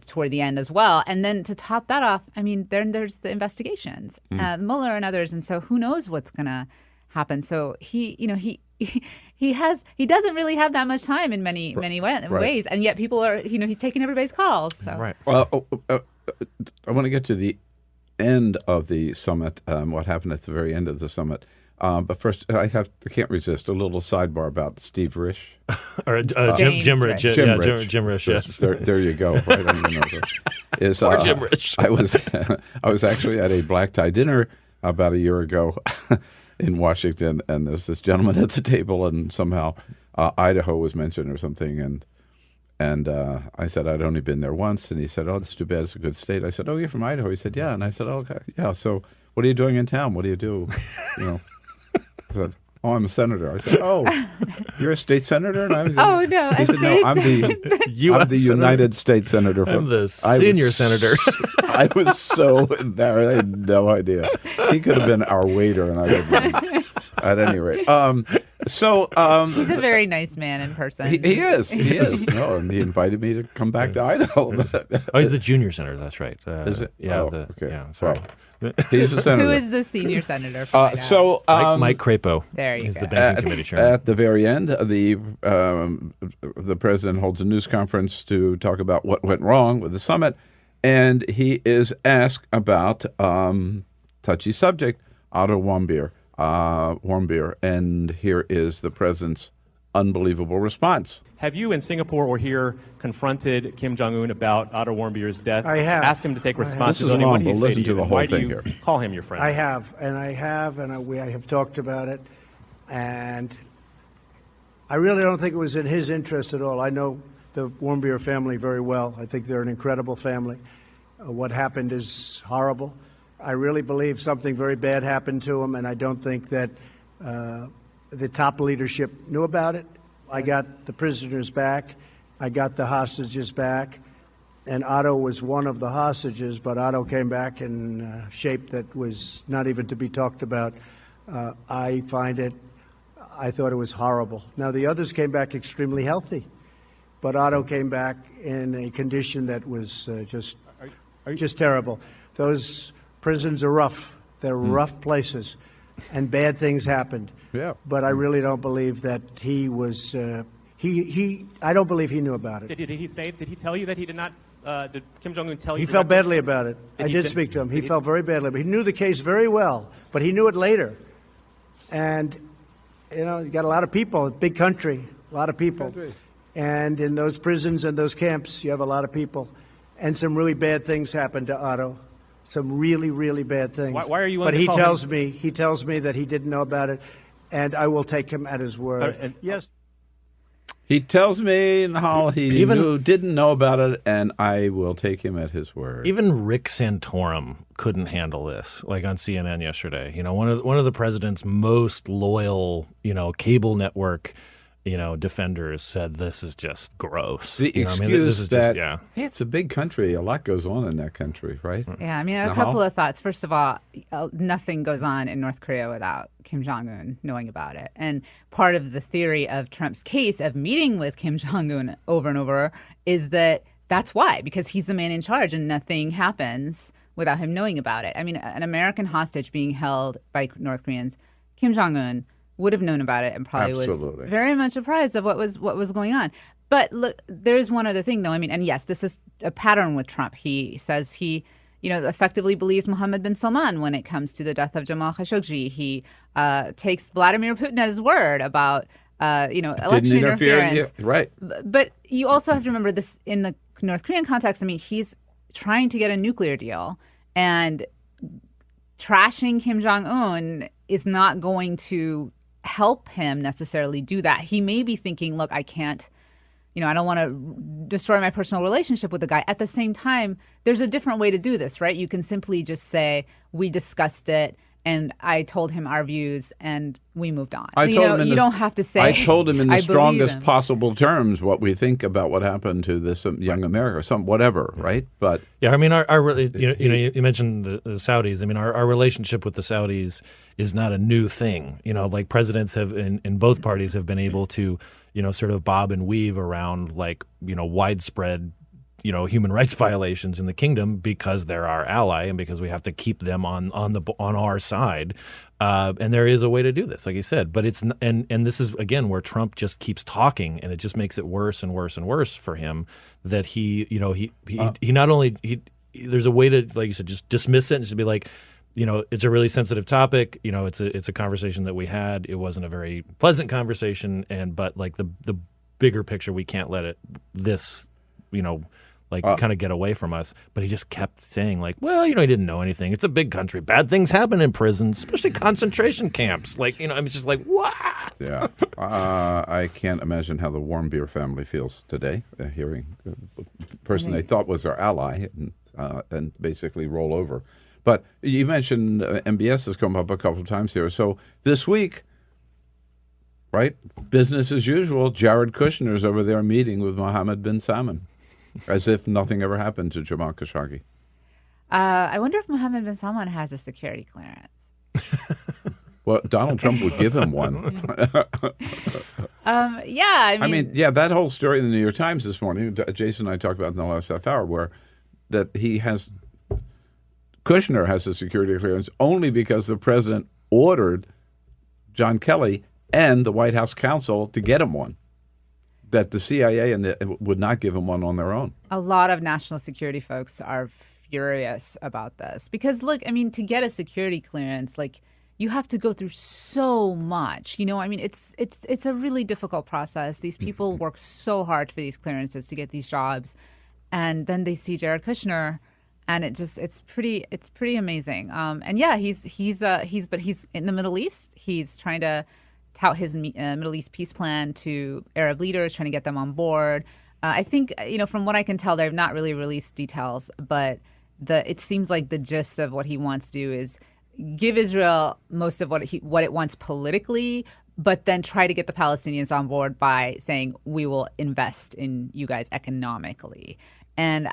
toward the end as well. And then to top that off, I mean, then there's the investigations, Mueller and others, and so who knows what's going to happen. So he doesn't really have that much time in many ways, and yet people are he's taking everybody's calls. So. Right. Well, I want to get to the end of the summit. What happened at the very end of the summit? But first, I can't resist a little sidebar about Steve Risch or Jim Risch. Jim Risch. Yes. There you go. Right on the nose. Or Jim Risch. I was actually at a black tie dinner about a year ago. In Washington, and there's this gentleman at the table, and somehow Idaho was mentioned or something, and I said I'd only been there once, and he said, "Oh, that's too bad. It's a good state." I said, "Oh, you're from Idaho?" He said, "Yeah," and I said, "Oh, okay, yeah. So, what are you doing in town? What do you do?" I said, "Oh, I'm a senator." I said, "Oh, you're a state senator?" And I was, "Oh no," he said, "No, I'm the United States senator. I'm the senior senator." I was so embarrassed. I had no idea. He could have been our waiter, and I would have been. At any rate, So he's a very nice man in person. He is. He is. No, and he invited me to come back to Idaho. Oh, he's the junior senator. That's right. Is it? Yeah. Oh, okay. Yeah. Sorry. Well, he's the senator. Who is the senior senator? For so Mike Crapo. There you is go. the banking committee chairman. At the very end, the president holds a news conference to talk about what went wrong with the summit, and he is asked about touchy subject, Otto Warmbier. And here is the president's unbelievable response. Have you in Singapore or here confronted Kim Jong-un about Otto Warmbier's death? I have. Asked him to take responsibility. This is long, What did he but say listen to to you? the And whole why thing do you here. call him your friend? I have, and I have talked about it, and I really don't think it was in his interest at all. I know the Warmbier family very well. I think they're an incredible family. What happened is horrible. I really believe something very bad happened to him, and I don't think that the top leadership knew about it. I got the prisoners back. I got the hostages back. And Otto was one of the hostages, but Otto came back in shape that was not even to be talked about. I thought it was horrible. Now, the others came back extremely healthy, but Otto came back in a condition that was just terrible. Those prisons are rough. They're rough places, and bad things happened. Yeah. But I really don't believe that he was. I don't believe he knew about it. Did he say? Did he tell you that he did not? Did Kim Jong-un tell you? He felt badly about it. I did speak to him. He felt very badly. But he knew the case very well, but he knew it later. And you got a lot of people. A big country, a lot of people. And in those prisons and those camps, you have a lot of people. And some really bad things happened to Otto. Some really, really bad things. Why are you? But he tells me that he didn't know about it, and I will take him at his word. Yes. He tells me how he didn't know about it, and I will take him at his word. Even Rick Santorum couldn't handle this, like on CNN yesterday. One of the president's most loyal, cable network, defenders said this is just gross. The excuse it's a big country. A lot goes on in that country, right? Yeah, a couple of thoughts. First of all, nothing goes on in North Korea without Kim Jong-un knowing about it. And part of the theory of Trump's case of meeting with Kim Jong-un over and over is that that's why, because he's the man in charge and nothing happens without him knowing about it. I mean, an American hostage being held by North Koreans, Kim Jong-un would have known about it and probably was very much apprised of what was going on. But look, there's one other thing, though. I mean, and yes, this is a pattern with Trump. He says he, effectively believes Mohammed bin Salman when it comes to the death of Jamal Khashoggi. He takes Vladimir Putin at his word about, election interference. Right. But you also have to remember this in the North Korean context. I mean, he's trying to get a nuclear deal, and trashing Kim Jong-un is not going to help him necessarily do that. He may be thinking, look, I can't, I don't want to destroy my personal relationship with the guy. At the same time, there's a different way to do this, right? You can simply just say, we discussed it and I told him our views and we moved on. You don't have to say, I told him in the strongest him. Possible terms what we think about what happened to this young America, whatever, right? But yeah, I mean, you mentioned the Saudis. I mean, our relationship with the Saudis is not a new thing. Like presidents have in both parties have been able to, sort of bob and weave around widespread human rights violations in the kingdom because they're our ally and because we have to keep them on our side. And there is a way to do this, like you said. But it's and this is again where Trump just keeps talking, and it just makes it worse and worse and worse for him. That he not only there's a way to, like you said, just dismiss it and just be like, it's a really sensitive topic. It's a conversation that we had. It wasn't a very pleasant conversation, but like the bigger picture, we can't let kind of get away from us. But he just kept saying he didn't know anything. It's a big country. Bad things happen in prisons, especially concentration camps. I'm just like, what? Yeah. I can't imagine how the Warmbier family feels today, hearing the person they thought was their ally and basically roll over. But you mentioned MBS has come up a couple of times here. So this week, right, business as usual, Jared Kushner's over there meeting with Mohammed bin Salman. As if nothing ever happened to Jamal Khashoggi. I wonder if Mohammed bin Salman has a security clearance. Well, Donald Trump would give him one. Yeah, I mean, that whole story in the New York Times this morning, Jason and I talked about in the last half hour, where that Kushner has a security clearance only because the president ordered John Kelly and the White House counsel to get him one. That the CIA would not give him one on their own. a lot of national security folks are furious about this because, look, I mean, to get a security clearance, like, you have to go through so much. You know, I mean, it's a really difficult process. These people work so hard for these clearances to get these jobs, and then they see Jared Kushner, and it's pretty amazing. And yeah, he's in the Middle East. He's trying to tout his Middle East peace plan to Arab leaders, trying to get them on board. I think, from what I can tell, they've not really released details, but it seems like the gist of what he wants to do is give Israel most of what it wants politically, but then try to get the Palestinians on board by saying, we will invest in you guys economically. And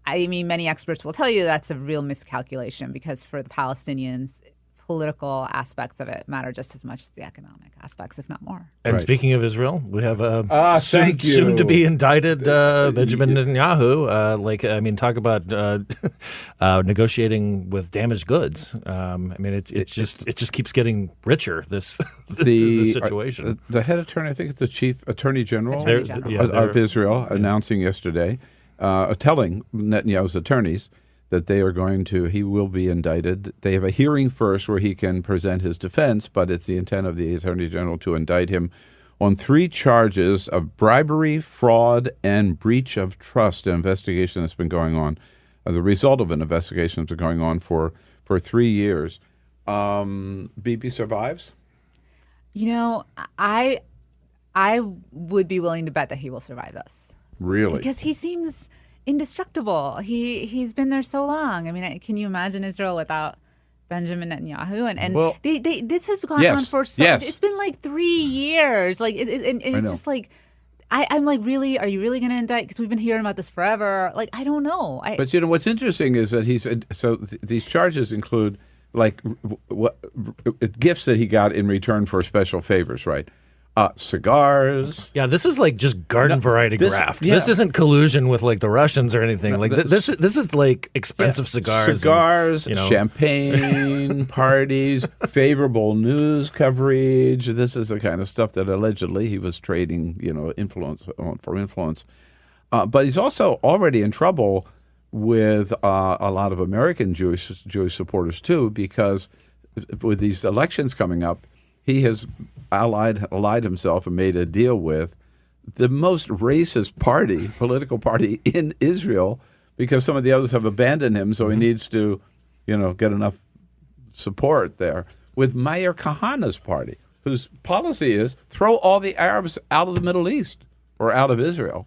I mean, many experts will tell you that's a real miscalculation because for the Palestinians, political aspects of it matter just as much as the economic aspects, if not more. And speaking of Israel, we have soon to be indicted Benjamin Netanyahu. Talk about negotiating with damaged goods. It just keeps getting richer. This situation. The head attorney, I think it's the chief attorney general of Israel, announcing yesterday, telling Netanyahu's attorneys that he will be indicted. They have a hearing first where he can present his defense, but it's the intent of the Attorney General to indict him on 3 charges of bribery, fraud, and breach of trust. An investigation that's been going on, the result of an investigation that's been going on for 3 years. Bibi survives? I would be willing to bet that he will survive this. Really? Because he seems indestructible. He's been there so long. I mean, can you imagine Israel without Benjamin Netanyahu? And this has gone on for it's been like 3 years. Like, it's just like, I'm like, really? Are you really going to indict? Because we've been hearing about this forever. Like, I don't know. But what's interesting is that these charges include gifts that he got in return for special favors, right? Cigars. Yeah, this is like just garden variety graft. Yeah. This isn't collusion with like the Russians or anything. Like this is like expensive cigars, champagne, parties, favorable news coverage. This is the kind of stuff that allegedly he was trading, influence. But he's also already in trouble with a lot of American Jewish supporters too, because with these elections coming up, he has allied himself and made a deal with the most racist political party in Israel, because some of the others have abandoned him, so he needs to, get enough support there. With Meir Kahana's party, whose policy is throw all the Arabs out of the Middle East or out of Israel.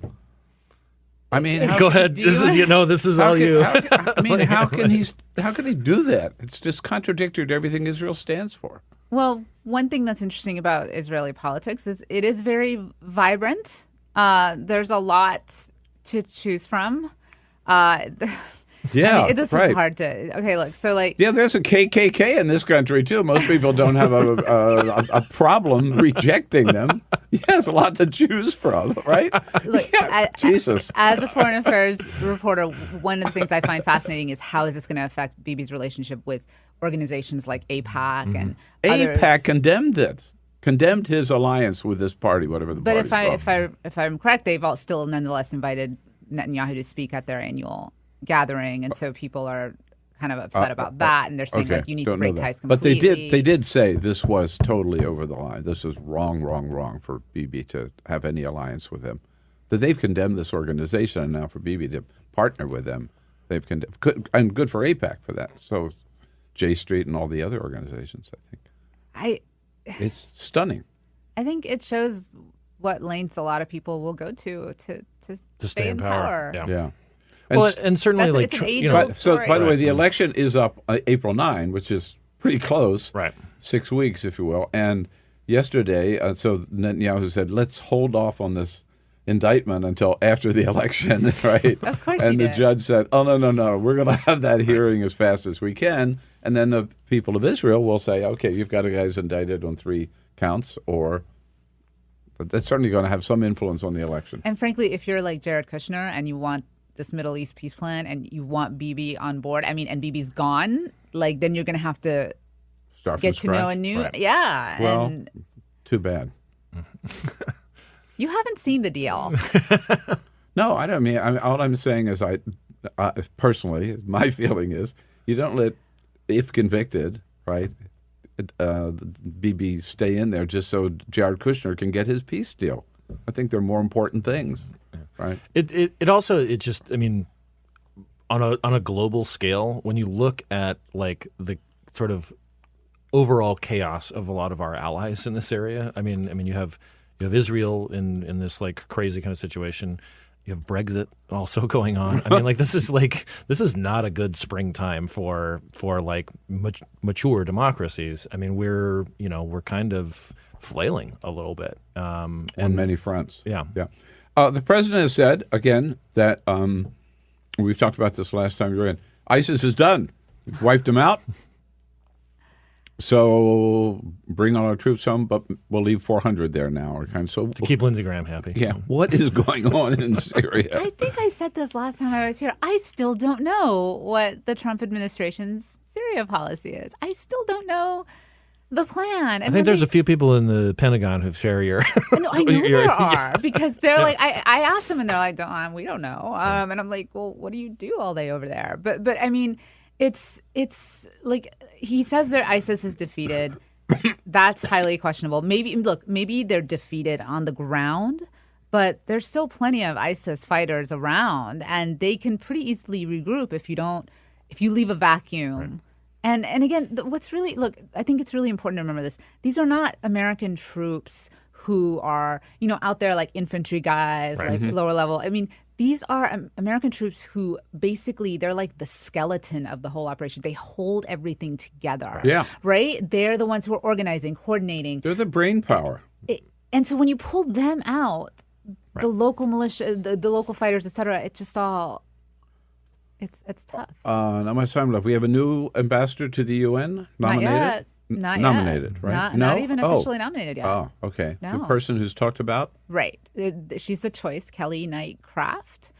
I mean, go ahead. This is all you. How can he do that? It's just contradictory to everything Israel stands for. Well, one thing that's interesting about Israeli politics is it is very vibrant. There's a lot to choose from. This is hard to. Okay, look. So there's a KKK in this country too. Most people don't have a problem rejecting them. There's a lot to choose from, right? Look, Jesus. As a foreign affairs reporter, one of the things I find fascinating is how is this going to affect Bibi's relationship with organizations like AIPAC and others. AIPAC condemned his alliance with this party, whatever the party's called. But if I'm correct, they've all still nonetheless invited Netanyahu to speak at their annual gathering, and so people are kind of upset about that, and they're saying you need to break ties completely. But they did say this was totally over the line. This is wrong for Bibi to have any alliance with him. That they've condemned this organization, and now for Bibi to partner with them, they've condemned, and good for AIPAC for that. So J Street and all the other organizations, I think. It's stunning. I think it shows what lengths a lot of people will go to stay in power. Yeah. And certainly, it's an age-old story. So, by the way, the election is up April 9, which is pretty close. Right. 6 weeks, if you will. And yesterday, so Netanyahu said, let's hold off on this indictment until after the election, right? Of course and he the did. judge said, no, we're going to have that hearing as fast as we can, And then the people of Israel will say, okay, you've got guys indicted on 3 counts, or that's certainly going to have some influence on the election. And frankly, if you're like Jared Kushner and you want this Middle East peace plan and you want Bibi on board, and Bibi's gone, like, then you're going to have to get to know a new, right. Yeah. Well, and too bad. You haven't seen the deal. No, I don't mean. All I'm saying is, I personally, my feeling is, you don't let, if convicted, right, Bibi stay in there just so Jared Kushner can get his peace deal. I think there are more important things, right? It also just, I mean, on a global scale, when you look at like the sort of overall chaos of a lot of our allies in this area, I mean you have Israel in this like crazy kind of situation. You have Brexit also going on. I mean, like this is not a good springtime for like mature democracies. I mean, we're kind of flailing a little bit on many fronts. Yeah. The president has said again that we've talked about this last time you were in. ISIS is done. We've wiped them out. So bring all our troops home, but we'll leave 400 there now. Or kind of, so to keep Lindsey Graham happy. Yeah. What is going on in Syria? I think I said this last time I was here. I still don't know what the Trump administration's Syria policy is. I still don't know the plan. And I think there's a few people in the Pentagon who share your. No, I know there are, because they're like, I asked them and they're like, we don't know. And I'm like, well, what do you do all day over there? But I mean, it's like he says that ISIS is defeated. That's highly questionable. Maybe they're defeated on the ground, but there's still plenty of ISIS fighters around, and they can pretty easily regroup if you leave a vacuum. Right. And again, I think it's really important to remember this. These are not American troops who are, out there like infantry guys, like lower level. I mean, these are American troops who basically, they're like the skeleton of the whole operation. They hold everything together. Yeah. Right? They're the ones who are organizing, coordinating. They're the brain power. And so when you pull them out, the local militia, the local fighters, et cetera, it just all... It's tough. Not much time left. We have a new ambassador to the UN nominated. Not nominated, yet. Right? Not even officially nominated yet. Oh, okay. No. The person who's talked about? Right. She's a choice, Kelly Knight Craft.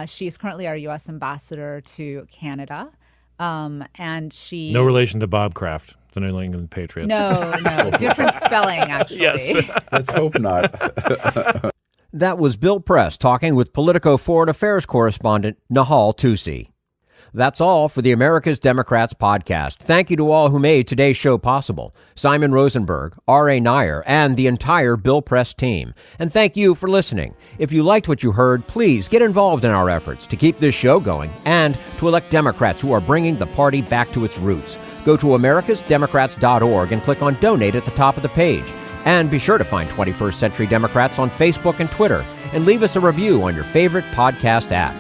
She is currently our U.S. ambassador to Canada, and she no relation to Bob Kraft, the New England Patriots. No, different spelling actually. Yes. Let's hope not. That was Bill Press talking with Politico Foreign Affairs correspondent Nahal Tusi. That's all for the America's Democrats podcast. Thank you to all who made today's show possible. Simon Rosenberg, Aryeh Neier, and the entire Bill Press team. And thank you for listening. If you liked what you heard, please get involved in our efforts to keep this show going and to elect Democrats who are bringing the party back to its roots. Go to americasdemocrats.org and click on Donate at the top of the page. And be sure to find 21st Century Democrats on Facebook and Twitter, and leave us a review on your favorite podcast app.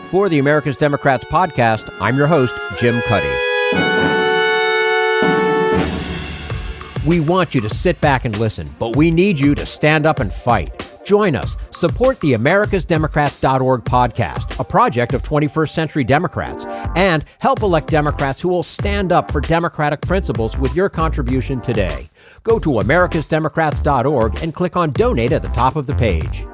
For the America's Democrats podcast, I'm your host, Jim Cuddy. We want you to sit back and listen, but we need you to stand up and fight. Join us. Support the americasdemocrats.org podcast, a project of 21st Century Democrats, and help elect Democrats who will stand up for democratic principles with your contribution today. Go to americasdemocrats.org and click on Donate at the top of the page.